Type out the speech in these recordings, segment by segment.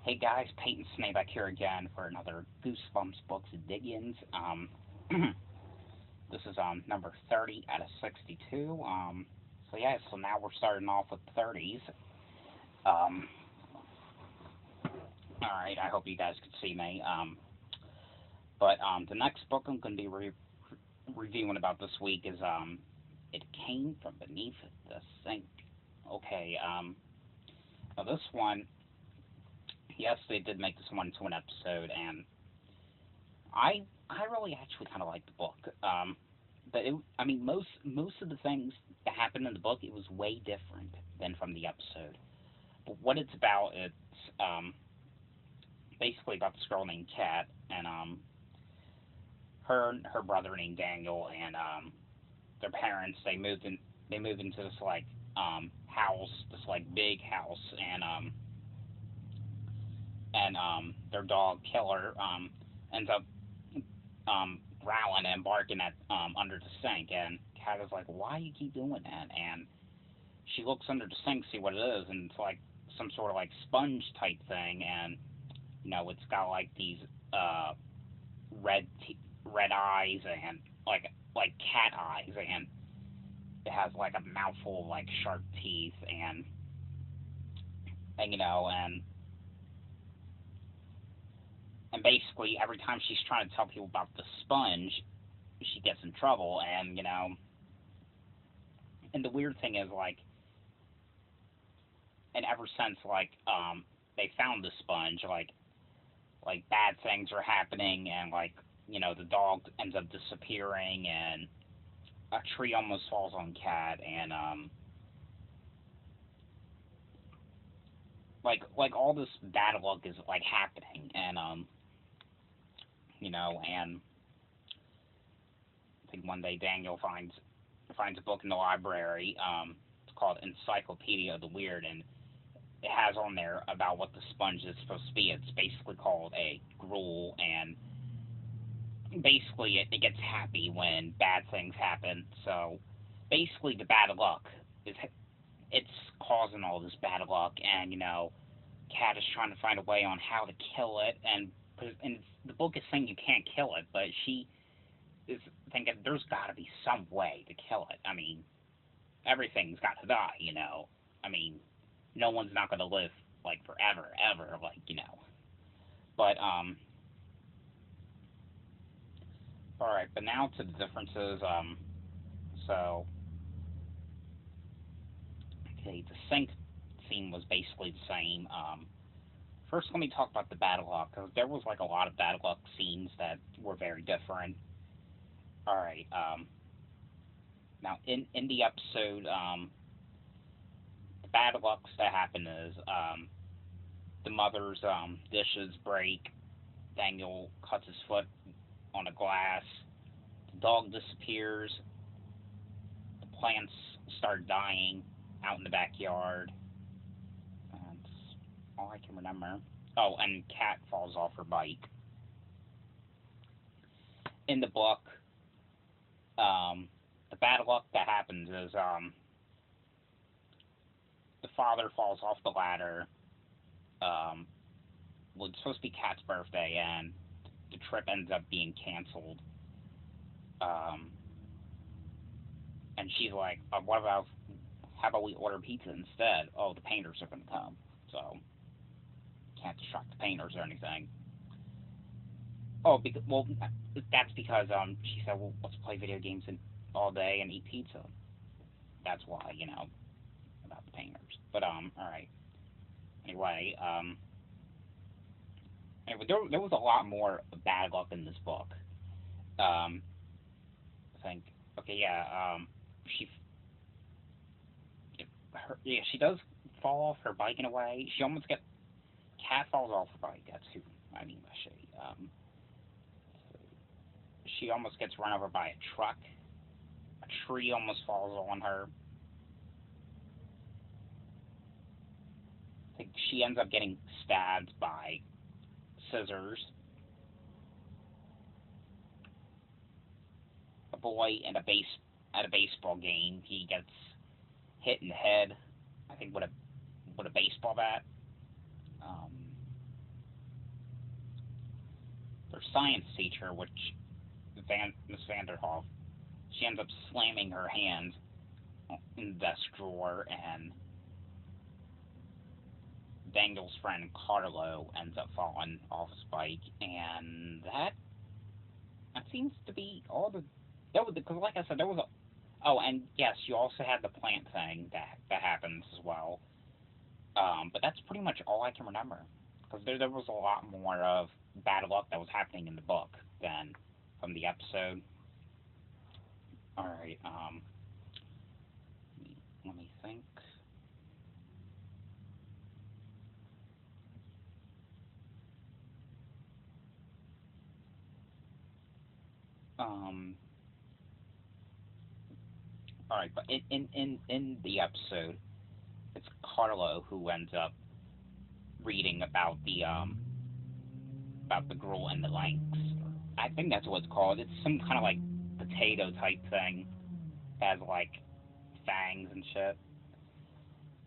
Hey guys, Peyton Snakeback here again for another Goosebumps Books Diggins. This is number 30 out of 62. So now we're starting off with 30s. Um, all right, I hope you guys can see me. But the next book I'm going to be reviewing about this week is It Came from Beneath the Sink. Okay, now this one, yes, they did make this one into an episode, and I really actually kind of like the book. But I mean, most of the things that happened in the book, it was way different than from the episode. But what it's about, it's basically about this girl named Kat and her brother named Daniel and their parents. They moved into this like house, this like big house, and their dog Killer ends up growling and barking at under the sink, and Kat is like, "Why you keep doing that?" And she looks under the sink, see what it is, and it's like some sort of like sponge type thing, and it's got like these uh red eyes and like cat eyes, and it has like a mouthful of like sharp teeth, and basically every time she's trying to tell people about the sponge, she gets in trouble, and the weird thing is like, and ever since they found the sponge, like bad things are happening, and like the dog ends up disappearing, and a tree almost falls on Cat, and like all this bad luck is like happening, and and I think one day Daniel finds a book in the library. It's called Encyclopedia of the Weird, and it has on there about what the sponge is supposed to be. It's basically called a gruel, and basically it gets happy when bad things happen. So basically, the bad luck is it's causing all this bad luck, and Cat is trying to find a way on how to kill it, and the book is saying you can't kill it, but she is thinking there's got to be some way to kill it. I mean, everything's got to die. I mean, no one's not going to live like forever, ever, like. But all right. But now to the differences. So okay, the sink scene was basically the same. First, let me talk about the battle luck, because there was like a lot of battle luck scenes that were very different. All right. Now in the episode, the battle lucks that happen is the mother's dishes break. Daniel cuts his foot on a glass. The dog disappears. The plants start dying out in the backyard. That's all I can remember. Oh, and Cat falls off her bike. In the book, the bad luck that happens is the father falls off the ladder. Um, well, it's supposed to be Cat's birthday, and the trip ends up being canceled. Um, and she's like, "What about? How about we order pizza instead? Oh, the painters are gonna come, so can't distract the painters or anything." Oh, well, that's because she said, "Well, let's play video games all day and eat pizza." That's why, about the painters. But all right. Anyway, there was a lot more bad luck in this book. Um, I think. Okay, yeah. She yeah, she does fall off her bike in a way. She almost get Cat falls off her bike. That's who I mean by she. She almost gets run over by a truck. A tree almost falls on her. I think she ends up getting stabbed by scissors. A boy at a baseball game, he gets hit in the head. I think with a baseball bat. Um, their science teacher, which Miss Vanderhoff, she ends up slamming her hand in the desk drawer, and Daniel's friend Carlo ends up falling off his bike, and that seems to be all the that was because, like I said, there was a oh, and yes, you also had the plant thing that happens as well. But that's pretty much all I can remember because there was a lot more of bad luck that was happening in the book than from the episode. All right, let me think. Um, all right, but in the episode, it's Carlo who ends up reading about the Gruul and the Lynx. I think that's what it's called. It's some kind of like potato type thing that has like fangs and shit.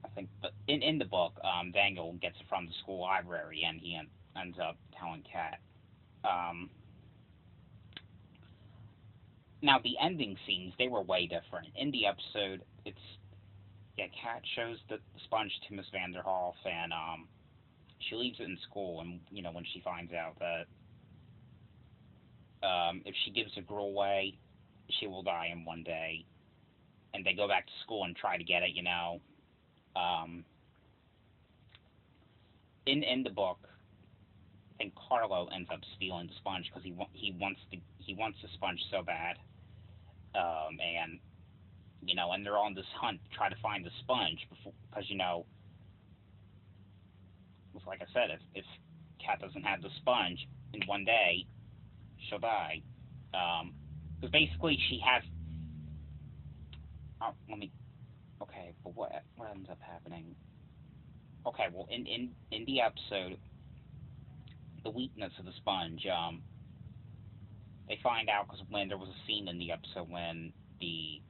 I think, but in the book, Daniel gets it from the school library, and he ends up telling Kat. Um, Now the ending scenes, they were way different. In the episode, it's yeah, Kat shows the sponge to Miss Vanderhoff, and she leaves it in school, and when she finds out that if she gives a girl away, she will die in one day, and they go back to school and try to get it. Um, in the book, I think Carlo ends up stealing the sponge because he wants the sponge so bad, and and they're on this hunt to try to find the sponge before, because like I said, if Kat doesn't have the sponge in one day, she'll die. Because basically she has. Let me. Okay, but what ends up happening? Okay, well in the episode, the weakness of the sponge. They find out because when there was a scene in the episode when the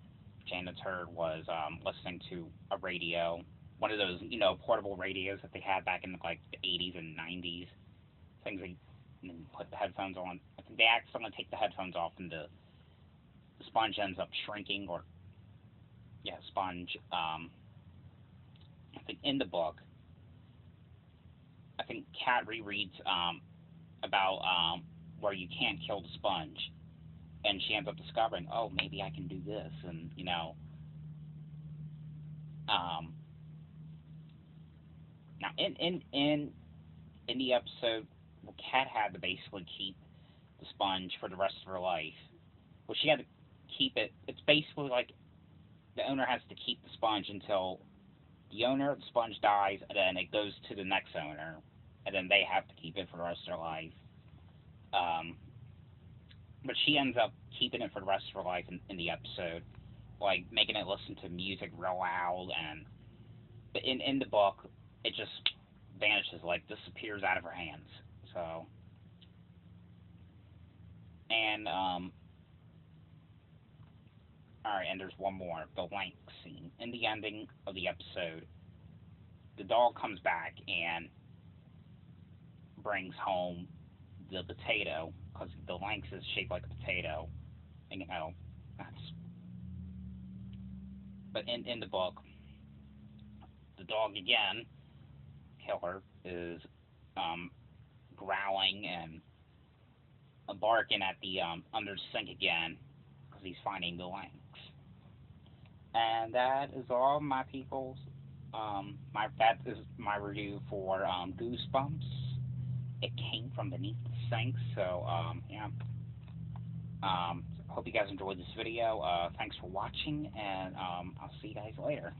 janitor was listening to a radio, one of those portable radios that they had back in like the 80s and 90s, things they put the headphones on. I think they accidentally take the headphones off, and the sponge ends up shrinking, or yeah, sponge. I think in the book, I think Kat rereads about where you can't kill the sponge, and she ends up discovering, oh, maybe I can do this, and um, now in the episode, well, Kat had to basically keep the sponge for the rest of her life. Well, she had to keep it. It's basically like the owner has to keep the sponge until the owner of the sponge dies, and then it goes to the next owner, and then they have to keep it for the rest of their life. Um, but she ends up keeping it for the rest of her life in the episode, like making it listen to music real loud, and in the book, it just vanishes, like disappears out of her hands. So, and all right, and there's one more, the Lynx scene. In the ending of the episode, the dog comes back and brings home the potato because the lynx is shaped like a potato, and that's. But in the book, the dog again, Killer, is um, growling and barking at the under the sink again because he's finding the lynx. And that is all, my peoples. That is my review for Goosebumps. It came from beneath the sink, so yeah. Hope you guys enjoyed this video. Thanks for watching, and I'll see you guys later.